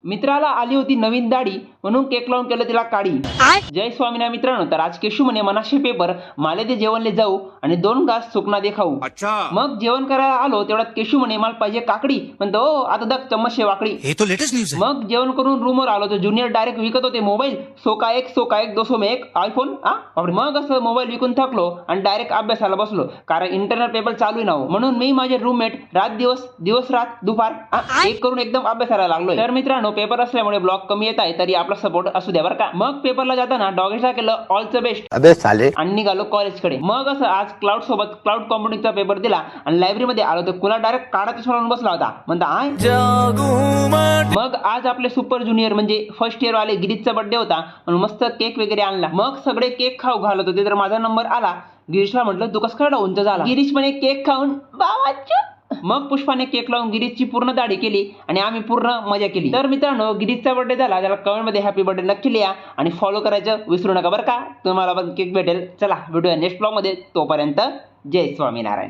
मित्राला आली होती नवीन दाढी म्हणून केक लावून केलं तिला काढी. जय स्वामीनारायण मित्रांनो. तर आज केशू म्हणे मनाशी पेपर माले ते जेवणले जाऊ आणि 2 घास सुकना दे खाऊ. मग जेवण करायला आलो तेवढ्यात केशू म्हणे मला पाहिजे काकडी. म्हणतो ओ आता दक चम्मच वाकडी. हे तो लेटेस्ट न्यूज आहे. मग जेवण करून रूमवर आलो तर ज्युनियर डायरेक्ट विकत होते मोबाईल. सोका एक 200 में एक आयफोन. मग असं मोबाईल विकून थकलो आणि डायरेक्ट अभ्यासाला बसलो कारण इंटरनल पेपर चालू ना हो. म्हणून मी माझे रूममेट रात दिवस रात दुपार एक करून एकदम अभ्यासाला लागलोय. तर मित्रांनो पेपर असल्यामुळे ब्लॉग कमी येत आहे तरी आपला सपोर्ट असू द्या बरं का. मग पेपरला जाताना डॉगेशला केलं ऑल द बेस्ट अबे साले आणि निघालो कॉलेजकडे. मग असं आज क्लाउड सोबत क्लाउड कॉम्प्युटिंगचा पेपर दिला आणि लायब्ररीमध्ये आलो तर कुणा डायरेक्ट काढा म्हणून बसला होता. म्हणता आय. मग आज आपले सुपर ज्युनियर म्हणजे फर्स्ट इयर वाले गिरीशचा बर्थडे होता म्हणून मस्त केक वगैरे आणला. मग सगळे केक खाऊ घालत होते तर माझा नंबर आला. गिरीशला म्हटलं तू कसं काय उंच झाला. गिरीश म्हणे केक खाऊन बाबाच्या. मग पुष्पाने केक लावून गिरीशची पूर्ण दाढी केली आणि आम्ही पूर्ण मजा केली. तर मित्रांनो गिरीशचा बर्थडे झाला त्याला कमेंटमध्ये हॅपी बर्थडे नक्की लिहा आणि फॉलो करायचं विसरू नका बरं का. तुम्हाला पण केक भेटेल. चला भेटूया नेक्स्ट ब्लॉग मध्ये. तोपर्यंत जय स्वामीनारायण.